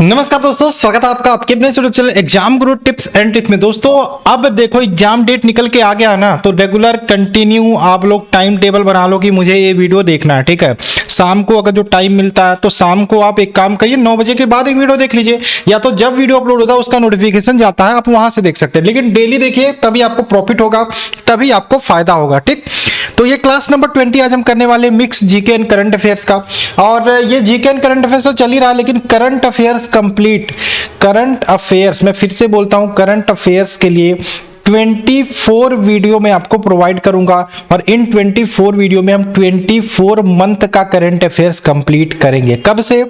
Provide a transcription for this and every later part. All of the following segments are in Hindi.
नमस्कार दोस्तों, स्वागत है आपका आपके अपने YouTube channel exam Guru tips and tricks में। दोस्तों अब देखो एग्जाम डेट निकल के आ गया ना, तो रेगुलर कंटिन्यू आप लोग टाइम टेबल बना लो कि मुझे ये वीडियो देखना है। ठीक है, शाम को अगर जो टाइम मिलता है तो शाम को आप एक काम करिए, 9 बजे के बाद एक वीडियो देख लीजिए, या तो जब वीडियो अपलोड होता है उसका नोटिफिकेशन जाता है आप वहां से देख सकते हैं। लेकिन डेली देखिए, तभी आपको प्रॉफिट होगा, तभी आपको फायदा होगा। ठीक, तो ये क्लास नंबर 20 आज हम करने वाले mix GK and current affairs का। और ये जीके एंड करंट अफेयर्स तो चल ही रहा है, लेकिन current affairs complete, current affairs मैं फिर से बोलता हूं, करंट अफेयर्स के लिए 24 वीडियो में आपको प्रोवाइड करूंगा। और इन 24 वीडियो में हम 24 मंथ का करंट अफेयर्स कंप्लीट करेंगे। कब से?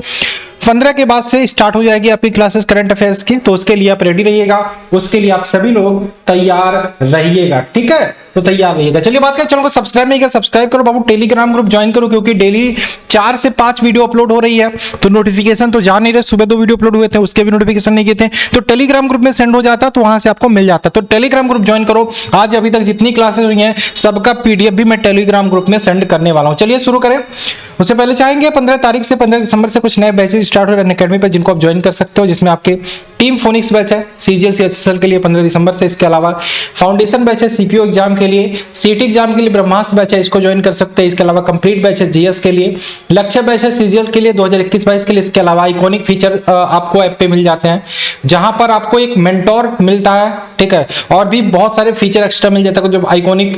15 के बाद से स्टार्ट हो जाएगी आपकी क्लासेस करंट अफेयर्स की, तो उसके लिए आप रेडी रहिएगा, उसके लिए आप सभी लोग तैयार रहिएगा। ठीक है, तो तैयार रहिएगा। चलिए बात करें, चैनल को सब्सक्राइब नहीं किया सब्सक्राइब करो बाबू, टेलीग्राम ग्रुप ज्वाइन करो, क्योंकि डेली 4 से 5 वीडियो अपलोड हो रही है, तो नोटिफिकेशन तो जा नहीं रहे। सुबह 2 वीडियो अपलोड हुए थे, उसके भी नोटिफिकेशन नहीं किए थे, तो टेलीग्राम ग्रुप में सेंड हो जाता, तो वहां से आपको मिल जाता। तो टेलीग्राम ग्रुप ज्वाइन करो। आज अभी तक जितनी क्लासेस हुई हैं सबका पीडीएफ भी मैं टेलीग्राम ग्रुप में सेंड करने वाला हूं। चलिए शुरू करें। उससे पहले चाहेंगे 15 तारीख से 15 दिसंबर से कुछ नए बैचेस स्टार्ट हो रहे हैं अकेडमी पर, जिनको आप ज्वाइन कर सकते हो, जिसमें आपके टीम फोनिक्स बैच है सीजीएल सीएचएसएल के लिए 15 दिसंबर से। इसके अलावा फाउंडेशन बैच है सीपीओ एग्जाम के लिए, सीटी एग्जाम के लिए ब्रह्मास्त्र बैच है, इसको ज्वाइन कर सकते हैं। इसके अलावा कंप्लीट बैच है जीएस के लिए, लक्ष्य बैच है सीजीएल के लिए 2021-22 के लिए। इसके अलावा आइकॉनिक फीचर आपको ऐप पे मिल जाते हैं, जहां पर आपको एक मेंटोर मिलता है। ठीक है, और भी बहुत सारे फीचर एक्स्ट्रा मिल जाता है जब iconic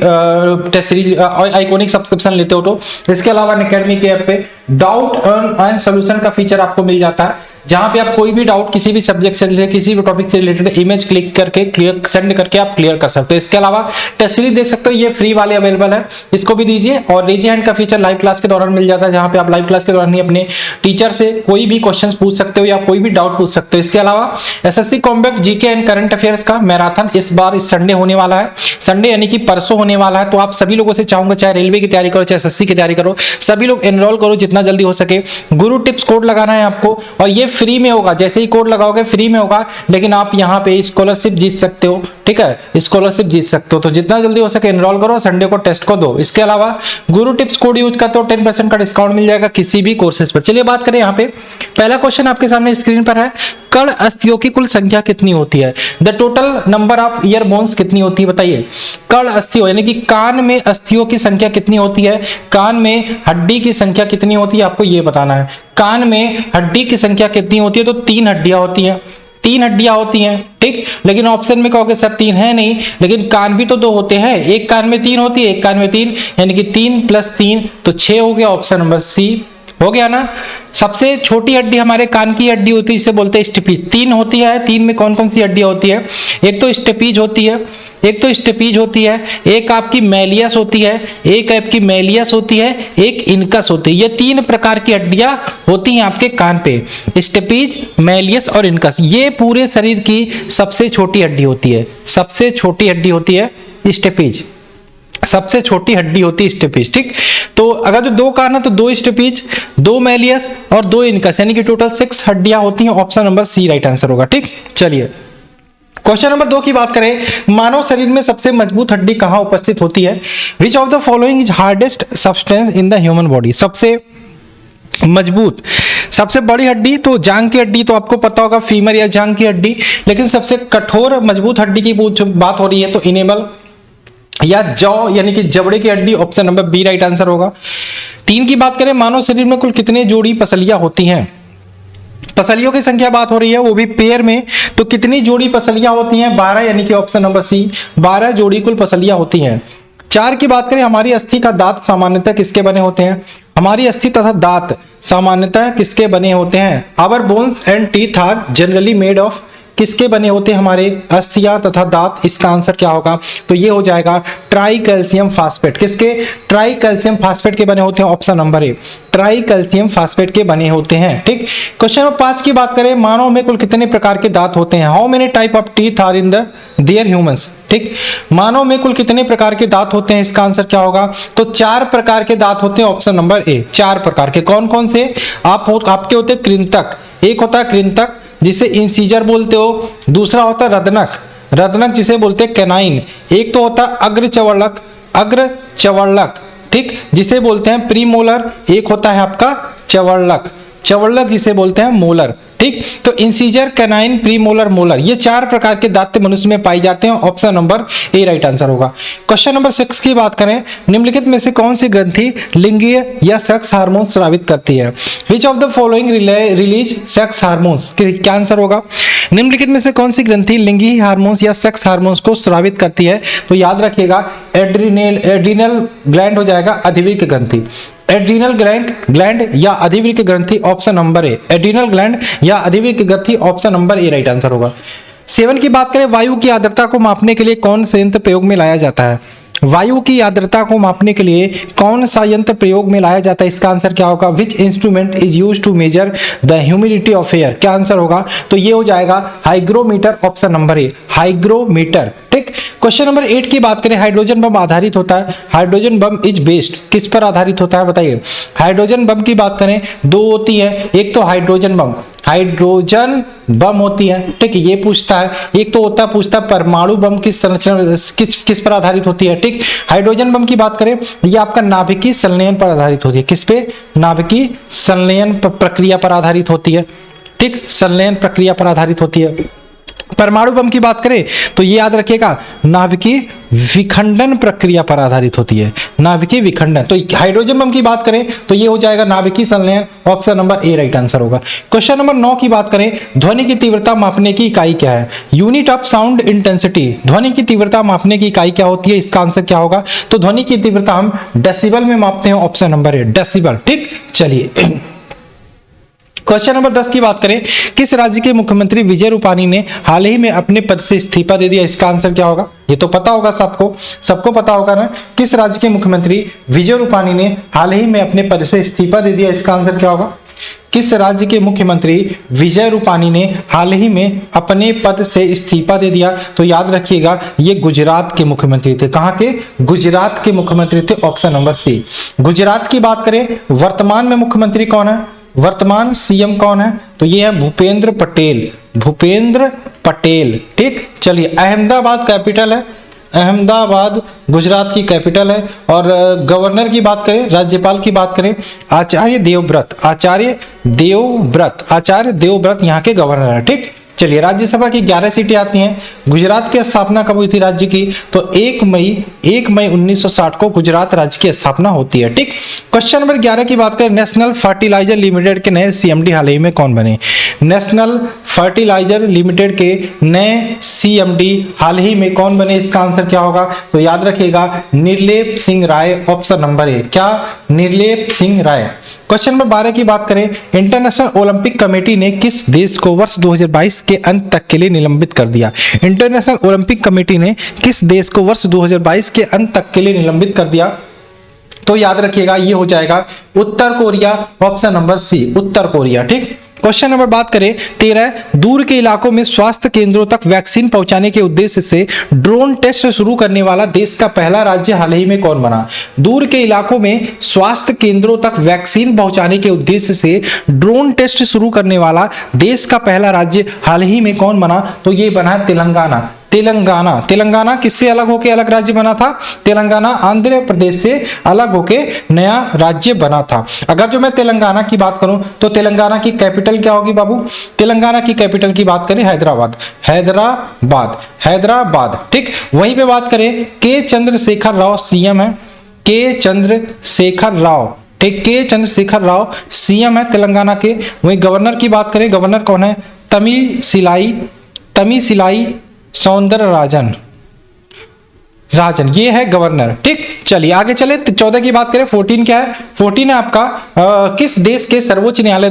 test series iconic subscription लेते हो तो। इसके अलावा अकेडमी के ऐप पे डाउट एंड सॉल्यूशन का फीचर आपको मिल जाता है, जहां पे आप कोई भी डाउट किसी भी सब्जेक्ट से रिलेटेड, किसी भी टॉपिक से रिलेटेड इमेज क्लिक करके क्लियर सेंड करके आप क्लियर कर सकते हो। इसके अलावा टेस्ट सीरीज देख सकते हो, ये फ्री वाले अवेलेबल है, इसको भी दीजिए। और रेज हैंड का फीचर लाइव क्लास के दौरान मिल जाता है, जहां पे आप लाइव क्लास के दौरान ही अपने टीचर से कोई भी क्वेश्चंस पूछ सकते हो या कोई भी डाउट पूछ सकते हो। इसके अलावा SSC combat GK and current affairs का मैराथन इस बार इस संडे होने वाला है, संडे यानी कि परसों होने वाला है। तो आप सभी लोगों से चाहूंगा, चाहे रेलवे की तैयारी करो चाहे एसएससी की तैयारी करो, सभी लोग एनरोल करो जितना जल्दी हो सके। गुरु टिप्स कोड लगाना है आपको, और ये फ्री में होगा, जैसे ही कोड लगाओगे फ्री में होगा, लेकिन आप यहाँ पे स्कॉलरशिप जीत सकते हो। ठीक है, स्कॉलरशिप जीत सकते हो, तो जितना जल्दी हो सके एनरोल करो, संडे को टेस्ट को दो। इसके अलावा गुरु टिप्स कोड यूज करते हो 10% का डिस्काउंट मिल जाएगा किसी भी कोर्सेज पर। चलिए बात करें, यहाँ पे पहला क्वेश्चन आपके सामने स्क्रीन पर है, कर्ण अस्थियों की कुल संख्या कितनी होती है? The total number of ear bones कितनी होती है बताइए। कर्ण अस्थियों यानी कि कान में अस्थियों की संख्या कितनी होती है, कान में हड्डी की संख्या कितनी होती है, आपको ये बताना है। कान में हड्डी की संख्या कितनी होती है? तो 3 हड्डियां होती हैं, 3 हड्डियां होती हैं। ठीक, लेकिन ऑप्शन में कहोगे सर 3 है नहीं, लेकिन कान भी तो 2 होते हैं, एक कान में 3 होती है, एक कान में 3, यानी कि 3 + 3 तो 6 हो गया। ऑप्शन नंबर सी हो गया ना। सबसे छोटी हड्डी हमारे कान की हड्डी होती है, इसे बोलते हैं स्टेपीज। 3 होती है, 3 में कौन कौन सी हड्डियां होती है? एक तो स्टेपीज होती है, एक आपकी मैलियस होती है, एक आपकी मैलियस होती है, एक इनकस होती है। ये 3 प्रकार की हड्डियां होती हैं आपके कान पे, स्टेपीज, मैलियस और इनकस। ये पूरे शरीर की सबसे छोटी हड्डी होती है, सबसे छोटी हड्डी होती है स्टेपीज, सबसे छोटी हड्डी होती है स्टेपीज। ठीक, तो अगर जो 2 कान है तो 2 स्टेपीज, 2 मैलियस और 2 इनकस, यानी कि टोटल 6 हड्डियां होती हैं। Option number C right answer होगा। ठीक, चलिए क्वेश्चन नंबर 2 की बात करें, मानव शरीर में सबसे मजबूत हड्डी कहां उपस्थित होती है? Which of the following is hardest substance in the human body? सबसे मजबूत, सबसे बड़ी हड्डी तो जांग की हड्डी, तो आपको पता होगा फीमर या जांग की हड्डी। लेकिन सबसे कठोर मजबूत हड्डी की बात हो रही है तो इनेमल या जॉ यानी कि जबड़े की हड्डी। Option number B right answer होगा। 3 की बात करें, मानव शरीर में कुल कितने जोड़ी पसलियां होती हैं? पसलियों की संख्या बात हो रही है, वो भी पेयर में, तो कितनी जोड़ी पसलियां होती हैं? 12, यानी कि ऑप्शन नंबर सी 12 जोड़ी कुल पसलियां होती हैं। 4 की बात करें, हमारी अस्थि का दांत सामान्यतः किसके बने होते हैं? हमारी अस्थि तथा दांत सामान्यतः किसके बने होते हैं? Our bones and teeth are generally made of, किसके बने होते हैं हमारे अस्थियां तथा दांत? इसका आंसर क्या होगा? तो ये हो जाएगा ट्राई कैल्शियम फास्फेट। किसके? ट्राई कैल्शियम फास्फेट के बने होते हैं। ऑप्शन नंबर ए ट्राई कैल्शियम फास्फेट के बने होते हैं। ठीक, क्वेश्चन नंबर 5 की बात करें, मानव में कुल कितने प्रकार के दांत होते हैं? How many type of teeth are in the their humans? ठीक, मानव में कुल कितने प्रकार के दांत होते हैं? इसका आंसर क्या होगा? तो 4 प्रकार के दांत होते हैं। ऑप्शन नंबर ए 4 प्रकार के। कौन कौन से? आपके होते हैं कृंतक, एक होता है कृंतक जिसे इंसीजर बोलते हो, दूसरा होता है रदनक, रदनक जिसे बोलते हैं कैनाइन, एक तो होता है अग्रचवर्णक, अग्रचवर्णक, ठीक, जिसे बोलते हैं प्रीमोलर, एक होता है आपका चवर्णक, चवर्णक जिसे बोलते हैं मोलर, ठीक। तो इंसीजर, कैनाइन, प्रीमोलर, मोलर, ये 4 प्रकार के दांत मनुष्य में पाए जाते हैं। ऑप्शन नंबर ए राइट आंसर होगा। क्वेश्चन नंबर 6 की बात करें, निम्नलिखित में से कौन सी ग्रंथि लिंगीय या सेक्स हार्मोन स्रावित करती है? Which of the following release sex hormones, क्या आंसर होगा? निम्नलिखित में से कौन सी ग्रंथि लिंगीय हार्मोन्स या सेक्स हार्मोन्स को स्रावित करती है? तो याद रखिएगा एड्रिनल ग्लैंड हो जाएगा, अधिवृक्क ग्रंथि। एड्रिनल ग्लैंड या अधिवृक्क ग्रंथि, ऑप्शन नंबर ए। एड्रिनल ग्लैंड या अधिवृक्क ग्रंथि, ऑप्शन नंबर ए राइट आंसर होगा। 7 की बात करें, वायु की आर्द्रता को मापने के लिए कौन सा यंत्र प्रयोग में लाया जाता है? वायु की आर्द्रता को मापने के लिए कौन सा यंत्र प्रयोग में लाया जाता है? इसका आंसर क्या होगा? Which instrument is used to measure the humidity of air, क्या आंसर होगा? तो ये हो जाएगा hygrometer, option number A, hygrometer. ठीक। क्वेश्चन नंबर 8 की बात करें, हाइड्रोजन बम आधारित होता है, हाइड्रोजन बम इज बेस्ड, किस पर आधारित होता है बताइए? हाइड्रोजन बम की बात करें, 2 होती है, एक तो हाइड्रोजन बम होती है, ठीक, ये पूछता है। एक तो पूछता है परमाणु बम की संरचना किस पर आधारित होती है? ठीक। हाइड्रोजन बम की बात करें, ये आपका नाभिकीय संलयन पर आधारित होती है। किस पे? नाभिकीय संलयन प्रक्रिया पर आधारित होती है। ठीक, संलयन प्रक्रिया पर आधारित होती है। परमाणु बम की बात करें तो ये याद रखिएगा, नाभिकीय विखंडन प्रक्रिया पर आधारित होती है, नाभिकीय विखंडन। तो हाइड्रोजन बम की बात करें तो ये हो जाएगा नाभिकीय संलयन, ऑप्शन नंबर ए राइट आंसर होगा। क्वेश्चन नंबर 9 की बात करें, ध्वनि की तीव्रता मापने की इकाई क्या है? यूनिट ऑफ साउंड इंटेंसिटी, ध्वनि की तीव्रता मापने की इकाई क्या होती है? इसका आंसर क्या होगा? तो ध्वनि की तीव्रता हम डेसिबल में मापते हैं, ऑप्शन नंबर ए, डेसिबल। ठीक, चलिए क्वेश्चन नंबर 10 की बात करें, किस राज्य के मुख्यमंत्री विजय रूपानी ने हाल ही में अपने पद से इस्तीफा दे दिया? इसका आंसर क्या होगा? ये तो पता होगा सबको पता होगा ना। किस राज्य के मुख्यमंत्री विजय रूपानी ने हाल ही में अपने पद से इस्तीफा दे दिया? इसका आंसर क्या होगा? किस राज्य के मुख्यमंत्री विजय रूपानी ने हाल ही में अपने पद से इस्तीफा दे दिया? तो याद रखिएगा, ये गुजरात के मुख्यमंत्री थे। कहां के? गुजरात के मुख्यमंत्री थे, ऑप्शन नंबर सी। गुजरात की बात करें, वर्तमान में मुख्यमंत्री कौन है? वर्तमान सीएम कौन है? तो ये है भूपेंद्र पटेल। ठीक, चलिए अहमदाबाद कैपिटल है, अहमदाबाद गुजरात की कैपिटल है। और गवर्नर की बात करें, राज्यपाल की बात करें, आचार्य देवव्रत यहाँ के गवर्नर है। ठीक, चलिए राज्यसभा की 11 सीटें आती हैं। गुजरात की स्थापना कब हुई थी राज्य की? तो 1 मई 1960 को गुजरात राज्य की स्थापना होती है। ठीक, क्वेश्चन नंबर 11 की बात करें, नेशनल फर्टिलाइजर लिमिटेड के नए सीएमडी हाल ही में कौन बने? नेशनल फर्टिलाइजर लिमिटेड के नए सीएमडी हाल ही में कौन बने? इसका आंसर क्या होगा? तो याद रखिएगा, निर्लेप सिंह राय, ऑप्शन नंबर ए। क्या? निर्लेप सिंह राय। क्वेश्चन नंबर 12 की बात करें, इंटरनेशनल ओलंपिक कमेटी ने किस देश को वर्ष 2022 के अंत तक के लिए निलंबित कर दिया? इंटरनेशनल ओलंपिक कमेटी ने किस देश को वर्ष 2022 के अंत तक के लिए निलंबित कर दिया? तो याद रखिएगा, ये हो जाएगा उत्तर कोरिया, ऑप्शन नंबर सी, उत्तर कोरिया। ठीक, क्वेश्चन नंबर बात करें 13, दूर के इलाकों में स्वास्थ्य केंद्रों तक वैक्सीन पहुंचाने के उद्देश्य से ड्रोन टेस्ट शुरू करने वाला देश का पहला राज्य हाल ही में कौन बना? दूर के इलाकों में स्वास्थ्य केंद्रों तक वैक्सीन पहुंचाने के उद्देश्य से ड्रोन टेस्ट शुरू करने वाला देश का पहला राज्य हाल ही में कौन बना? तो ये बना तेलंगाना। तेलंगाना किससे अलग होके अलग राज्य बना था? तेलंगाना आंध्र प्रदेश से अलग होके नया राज्य बना था। अगर जो मैं तेलंगाना की बात करूं तो तेलंगाना की कैपिटल क्या होगी बाबू? तेलंगाना की कैपिटल की बात करें हैदराबाद। ठीक, वहीं पे बात करें के चंद्रशेखर राव सीएम है, के चंद्रशेखर राव। ठीक, के चंद्रशेखर राव सीएम है तेलंगाना के। वहीं गवर्नर की बात करें, गवर्नर कौन है? तमिसिलाई सौंदरराजन, ये है गवर्नर। ठीक, चलिए आगे चले। 14 की बात करें, 14 क्या है? 14 है आपका किस देश को सर्वोच्च न्यायालय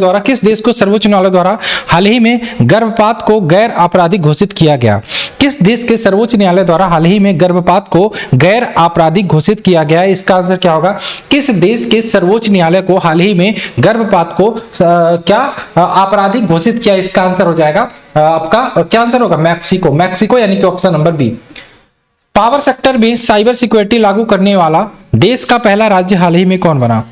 द्वारा हाल ही में गर्भपात को गैर आपराधिक घोषित किया गया? किस देश के सर्वोच्च न्यायालय द्वारा हाल ही में गर्भपात को गैर आपराधिक घोषित किया गया है? इसका आंसर क्या होगा? किस देश के सर्वोच्च न्यायालय को हाल ही में गर्भपात को क्या आपराधिक घोषित किया? इसका आंसर हो जाएगा आपका क्या आंसर होगा? मैक्सिको, यानी कि option number B. Power sector में साइबर सिक्योरिटी लागू करने वाला देश का पहला राज्य हाल ही में कौन बना?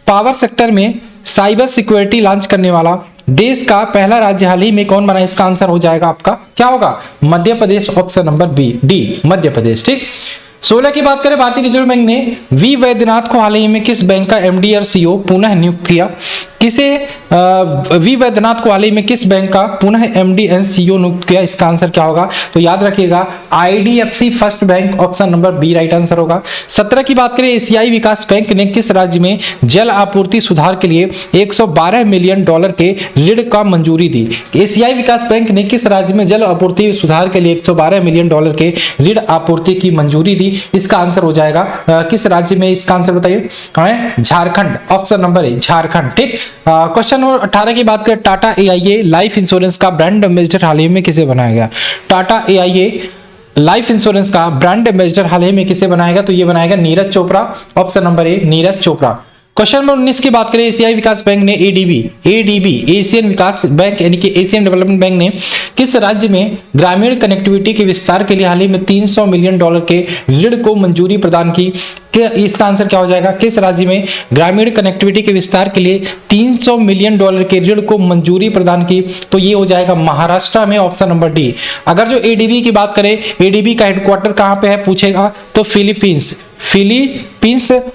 पावर सेक्टर में साइबर सिक्योरिटी लॉन्च करने वाला देश का पहला राज्य हाल ही में कौन बना? इसका आंसर हो जाएगा आपका क्या होगा? Madhya Pradesh, option number D, Madhya Pradesh. ठीक, 16 की बात करें, भारतीय रिजर्व बैंक ने वी वैद्यनाथ को हाल ही में किस बैंक का एमडी और सीईओ पुनः नियुक्त किया? किसे वी वैद्यनाथ को हाल ही में किस बैंक का पुनः एमडी एंड सीईओ नियुक्त किया? इसका आंसर क्या होगा? तो याद रखिएगा IDFC first bank, option number B right answer होगा। 17 की बात करें, एशियाई विकास बैंक ने किस राज्य में जल आपूर्ति सुधार के लिए $112 मिलियन के ऋण का मंजूरी दी? एशियाई विकास बैंक ने किस राज्य में जल आपूर्ति सुधार के लिए $112 मिलियन के ऋण आपूर्ति की मंजूरी दी? इसका आंसर हो जाएगा किस राज्य में? इसका आंसर बताइए। झारखंड, ऑप्शन नंबर ए झारखंड। ठीक, क्वेश्चन नंबर 18 की बात करें, टाटा एआईए लाइफ इंश्योरेंस का ब्रांड एम्बेसडर हाल ही में किसे बनाया गया? टाटा एआईए लाइफ इंश्योरेंस का ब्रांड एम्बेसडर हाल ही में किसे बनाएगा? तो ये बनाएगा नीरज चोपड़ा, ऑप्शन नंबर ए नीरज चोपड़ा। क्वेश्चन नंबर 19 की बात करें, एशियाई विकास बैंक ने एडीबी एशियन विकास बैंक यानी कि एशियन डेवलपमेंट बैंक ने किस राज्य में ग्रामीण कनेक्टिविटी के विस्तार के लिए हाल ही में $300 मिलियन के ऋण को मंजूरी प्रदान की? इसका आंसर क्या हो जाएगा? किस राज्य में ग्रामीण कनेक्टिविटी के विस्तार के लिए $300 मिलियन के ऋण को मंजूरी प्रदान की? तो ये हो जाएगा महाराष्ट्र में, ऑप्शन नंबर डी। अगर जो एडीबी की बात करें, एडीबी का हेडक्वार्टर कहां पे है पूछेगा तो फिलीपींस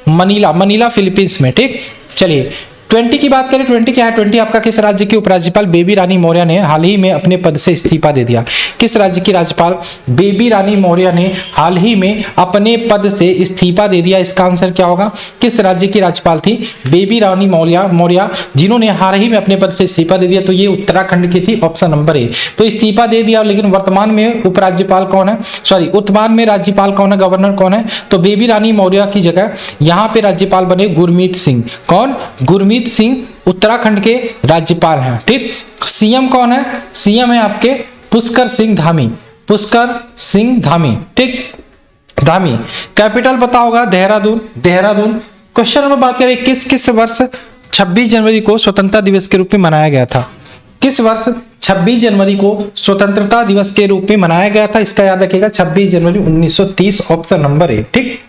मनीला फिलीपींस में। ठीक, चलिए 20 की बात करें, 20 क्या है? 20 आपका किस राज्य की उपराज्यपाल बेबी रानी मौर्य ने हाल ही में अपने पद से इस्तीफा दे दिया? किस राज्य की राज्यपाल बेबी रानी मौर्य ने हाल ही में अपने पद से इस्तीफा दे दिया? इसका आंसर क्या होगा? किस राज्य की राज्यपाल थी बेबी रानी मौर्य जिन्होंने हाल ही में अपने पद से इस्तीफा दे दिया? तो ये उत्तराखंड की थी, ऑप्शन नंबर ए। तो इस्तीफा दे दिया, लेकिन वर्तमान में उपराज्यपाल कौन है? सॉरी, वर्तमान में राज्यपाल कौन है, गवर्नर कौन है? तो बेबी रानी मौर्य की जगह यहाँ पे राज्यपाल बने गुरमीत सिंह। कौन? गुरमीत सिंह उत्तराखंड के राज्यपाल हैं। ठीक, सीएम कौन है? सीएम है आपके पुष्कर सिंह धामी, पुष्कर सिंह धामी। ठीक, धामी। कैपिटल पता होगा देहरादून। क्वेश्चन नंबर बात करें, किस वर्ष 26 जनवरी को स्वतंत्रता दिवस के रूप में मनाया गया था? किस वर्ष 26 जनवरी को स्वतंत्रता दिवस के रूप में मनाया गया था? इसका याद रखिएगा 26 जनवरी 1930, ऑप्शन नंबर ए। ठीक,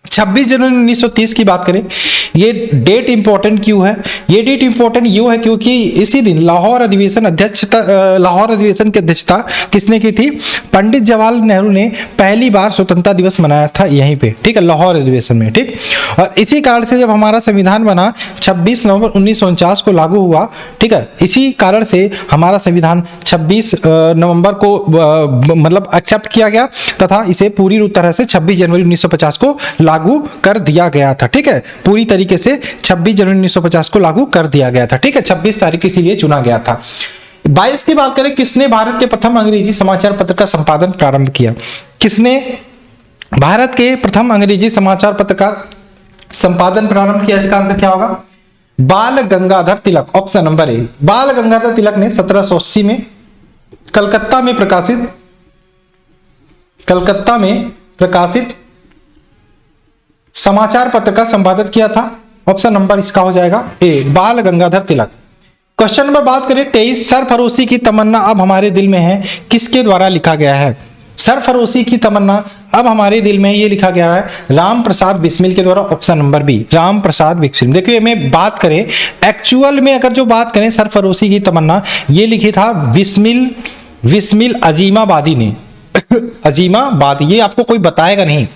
26 जनवरी 1930 की बात करें, ये डेट इंपॉर्टेंट क्यों है? ये डेट इंपॉर्टेंट यूं है क्योंकि इसी दिन लाहौर अधिवेशन की अध्यक्षता किसने की थी? पंडित जवाहरलाल नेहरू ने पहली बार स्वतंत्रता दिवस मनाया था यहीं पे। ठीक है, लाहौर अधिवेशन में। ठीक, और इसी कारण से जब हमारा संविधान बना 26 नवंबर 1949 को लागू हुआ। ठीक है, इसी कारण से हमारा संविधान 26 नवंबर को मतलब एक्सेप्ट किया गया तथा इसे पूरी तरह से 26 जनवरी 1950 को लागू कर दिया गया था। ठीक है, पूरी तरीके से 26 जनवरी 1950 को लागू कर दिया गया था। ठीक है, 26 तारीख इसीलिए चुना गया था। 22 की बात करें, किसने भारत के प्रथम अंग्रेजी समाचार पत्र का संपादन प्रारंभ किया? किसने भारत के प्रथम अंग्रेजी समाचार पत्र का संपादन प्रारंभ किया? इसका आंसर क्या होगा? बाल गंगाधर तिलक, ऑप्शन नंबर ए। बाल गंगाधर तिलक ने 1780 में कलकत्ता में प्रकाशित समाचार पत्र का संपादन किया था। ऑप्शन नंबर इसका हो जाएगा ए, बाल गंगाधर तिलक। क्वेश्चन नंबर बात करें 23, सरफरोशी की तमन्ना अब हमारे दिल में है, किसके द्वारा लिखा गया है? सरफरोशी की तमन्ना अब हमारे दिल में, ये लिखा गया है राम प्रसाद बिस्मिल के द्वारा, option number B, Ram Prasad Bismil. देखिए मैं बात करें एक्चुअल में, अगर जो बात करें सरफरोशी की तमन्ना, ये लिखी था बिस्मिल अजीमाबादी ने। अजीमाबादी, ये आपको कोई बताएगा नहीं,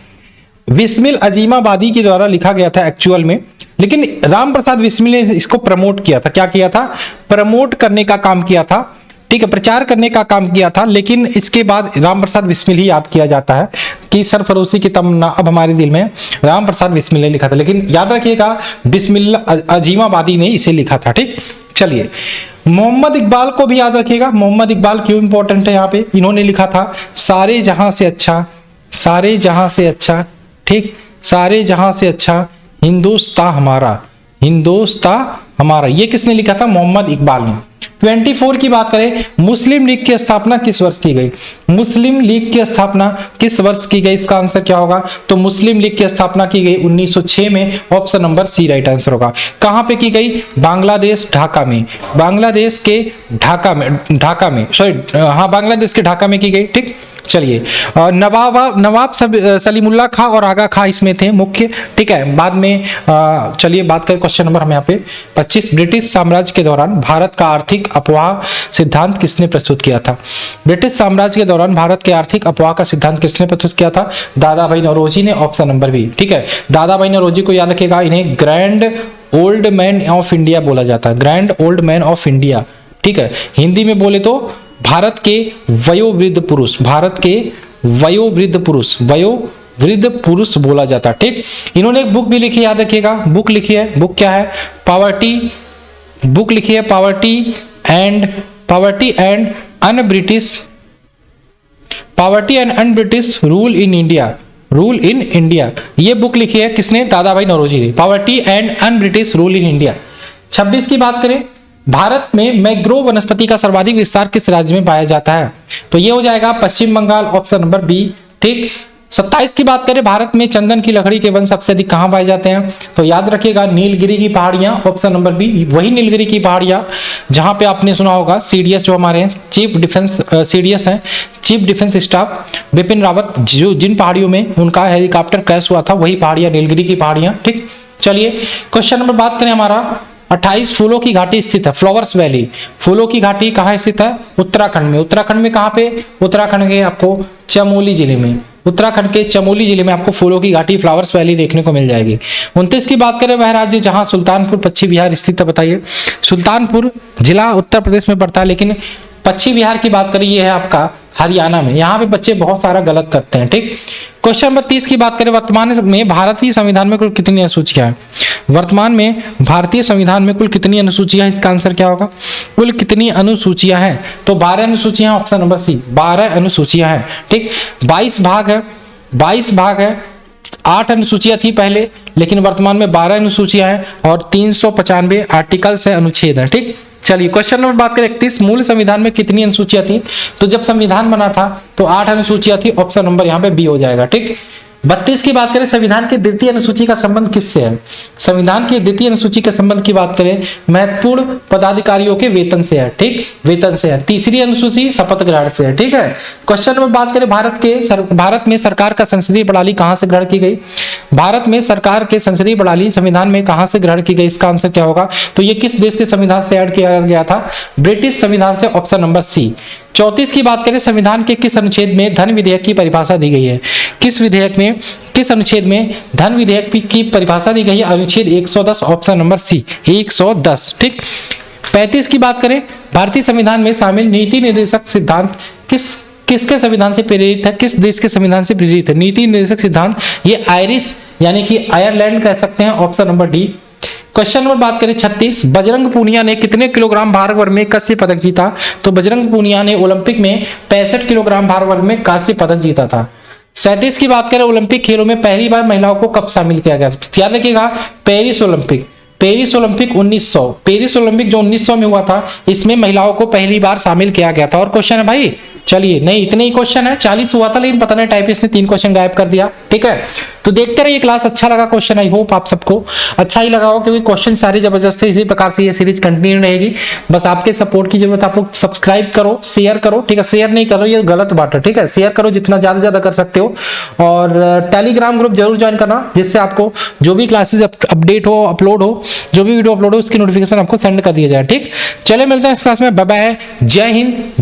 बिस्मिल अजीमाबादी के द्वारा लिखा गया था एक्चुअल में, लेकिन राम प्रसाद बिस्मिल ने इसको प्रमोट किया था। क्या किया था? प्रमोट करने का काम किया था। ठीक है, प्रचार करने का काम किया था, लेकिन इसके बाद राम प्रसाद बिस्मिल ही याद किया जाता है कि सरफरोशी की तमन्ना अब हमारे दिल में राम प्रसाद बिस्मिल ने लिखा था, लेकिन याद रखिएगा बिस्मिल अजीमाबादी ने इसे लिखा था। ठीक, चलिए मोहम्मद इकबाल को भी याद रखिएगा। मोहम्मद इकबाल क्यों इंपॉर्टेंट है यहाँ पे? इन्होंने लिखा था सारे जहां से अच्छा, ठीक, सारे जहां से अच्छा हिंदुस्तान हमारा, ये किसने लिखा था? मोहम्मद इकबाल ने। 24 की बात करें, मुस्लिम लीग की स्थापना किस वर्ष की गई? मुस्लिम लीग की स्थापना किस वर्ष की गई? इसका आंसर क्या होगा? तो मुस्लिम लीग की स्थापना की गई 1906 में, option number C right answer होगा। कहां पे की गई? बांग्लादेश ढाका में, बांग्लादेश के ढाका में की गई। ठीक, चलिए नवाब सलीमुल्लाह खां और आगा खां इसमें थे मुख्य। ठीक है, बाद में चलिए बात करें क्वेश्चन नंबर हम यहाँ पे 25, ब्रिटिश साम्राज्य के दौरान भारत का आर्थिक अपवाह सिद्धांत किसने प्रस्तुत किया था? ब्रिटिश साम्राज्य के दौरान भारत के आर्थिक अपवाह का सिद्धांत किसने प्रस्तुत किया था? दादा भाई नौरोजी ने, ऑप्शन नंबर बी। ठीक है, दादा भाई नौरोजी को याद रखिएगा, इन्हें grand old man of India बोला जाता है, grand old man of India. ठीक है, हिंदी में बोले तो भारत के वयोवृद्ध पुरुष, भारत के वयोवृद्ध पुरुष बोला जाता है। ठीक, इन्होंने एक बुक भी लिखी, याद रखिएगा, बुक लिखी है, बुक क्या है? पॉवर्टी, बुक लिखी है poverty and un British rule in India, ये बुक लिखी है किसने? दादा भाई नौरोजी ने, poverty and un British rule in India. 26 की बात करें, भारत में मैंग्रोव वनस्पति का सर्वाधिक विस्तार किस राज्य में पाया जाता है? तो ये हो जाएगा पश्चिम बंगाल, ऑप्शन नंबर बी। ठीक, 27 की बात करें, भारत में चंदन की लकड़ी के वन सबसे अधिक कहां पाए जाते हैं? तो याद रखिएगा नीलगिरी की पहाड़ियां, ऑप्शन नंबर बी, वही नीलगिरी की पहाड़ियां जहां पे आपने सुना होगा सीडीएस जो हमारे हैं chief defence staff Bipin Rawat, जो जिन पहाड़ियों में उनका हेलीकॉप्टर क्रैश हुआ था, वही पहाड़ियां नीलगिरी की पहाड़ियां। ठीक, चलिए क्वेश्चन नंबर बात करें हमारा 28, फूलों की घाटी स्थित है, फ्लावर्स वैली, फूलों की घाटी कहाँ स्थित है? उत्तराखंड में। उत्तराखंड में कहाँ पे? उत्तराखंड के आपको चमोली जिले में, उत्तराखंड के चमोली जिले में आपको फूलों की घाटी फ्लावर्स वैली देखने को मिल जाएगी। 29 की बात करें, वह राज्य जहां सुल्तानपुर पश्चिम बिहार स्थित है, बताइए। सुल्तानपुर जिला उत्तर प्रदेश में पड़ता है, लेकिन पश्चिम बिहार की बात करें, ये है आपका हरियाणा में। यहाँ पे बच्चे बहुत सारा गलत करते हैं। ठीक, क्वेश्चन नंबर 30 की बात करें, वर्तमान में भारतीय संविधान में कुल कितनी अनुसूचियां हैं? वर्तमान में भारतीय संविधान में कुल कितनी अनुसूचियां हैं? इसका आंसर क्या होगा? कुल कितनी अनुसूचियां हैं? तो 12 अनुसूचियां, ऑप्शन नंबर सी, 12 अनुसूचियां हैं। ठीक, 22 भाग है, 8 अनुसूचियां थी पहले, लेकिन वर्तमान में 12 अनुसूचियां हैं और 395 आर्टिकल्स है, अनुच्छेद है। ठीक, चलिए क्वेश्चन नंबर बात करें 31, मूल संविधान में कितनी अनुसूचियां थी? तो जब संविधान बना था तो 8 अनुसूचियां थी, ऑप्शन नंबर यहाँ पे बी हो जाएगा। ठीक, 32 की बात करें, संविधान की द्वितीय अनुसूची का संबंध किससे है? संविधान की द्वितीय अनुसूची के संबंध की बात करें, महत्वपूर्ण पदाधिकारियों के वेतन से है। ठीक, वेतन से है। तीसरी अनुसूची शपथ ग्रहण से है। ठीक है, क्वेश्चन नंबर बात करें, भारत में सरकार का संसदीय प्रणाली कहां से ग्रहण की गई? भारत में सरकार के संसदीय प्रणाली संविधान में कहां से ग्रहण की गई? इसका आंसर क्या होगा? तो ये किस देश के संविधान से ऐड किया गया था? ब्रिटिश संविधान से, ऑप्शन नंबर सी। 34 की बात करें, संविधान के किस अनुच्छेद में धन विधेयक की परिभाषा दी गई है? किस अनुच्छेद में धन विधेयक की परिभाषा दी गई है? अनुच्छेद 110, ऑप्शन नंबर सी, 110। ठीक, 35 की बात करें, भारतीय संविधान में शामिल नीति निर्देशक सिद्धांत किसके संविधान से प्रेरित है? किस देश के संविधान से प्रेरित है? नीति निर्देशक सिद्धांत ये आयरिश यानी कि आयरलैंड कह सकते हैं, option number D. Question number बात करें 36, बजरंग पूनिया ने कितने किलोग्राम भार वर्ग में कांस्य पदक जीता? तो बजरंग पूनिया ने ओलंपिक में 65 किलोग्राम भार वर्ग में कांस्य पदक जीता था। 37 की बात करें, ओलंपिक खेलों में पहली बार महिलाओं को कब शामिल किया गया? याद रखिएगा, पेरिस ओलंपिक 1900, पेरिस ओलंपिक जो 1900 में हुआ था, इसमें महिलाओं को पहली बार शामिल किया गया था। और क्वेश्चन है भाई, चलिए नहीं इतने ही क्वेश्चन है, 40 हुआ था लेकिन पता नहीं टाइपिस्ट ने 3 क्वेश्चन गायब कर दिया। ठीक है, तो देखते रहिए क्लास, अच्छा लगा क्वेश्चन, आई होप आप सबको अच्छा ही लगा हो, क्योंकि क्वेश्चन सारे जबरदस्त है। इसी प्रकार से ये सीरीज कंटिन्यू रहेगी, बस आपके सपोर्ट की जरूरत है। आप लोग सब्सक्राइब करो, शेयर करो। ठीक है, शेयर नहीं करो, ये गलत बात है। ठीक है, शेयर करो जितना ज्यादा कर सकते हो, और टेलीग्राम ग्रुप जरूर ज्वाइन करना, जिससे आपको जो भी क्लासेस अपडेट हो, अपलोड हो, जो भी वीडियो अपलोड हो, उसकी नोटिफिकेशन आपको सेंड कर दिया जाए। ठीक, चले मिलते हैं इस क्लास में, बाय बाय, जय हिंद।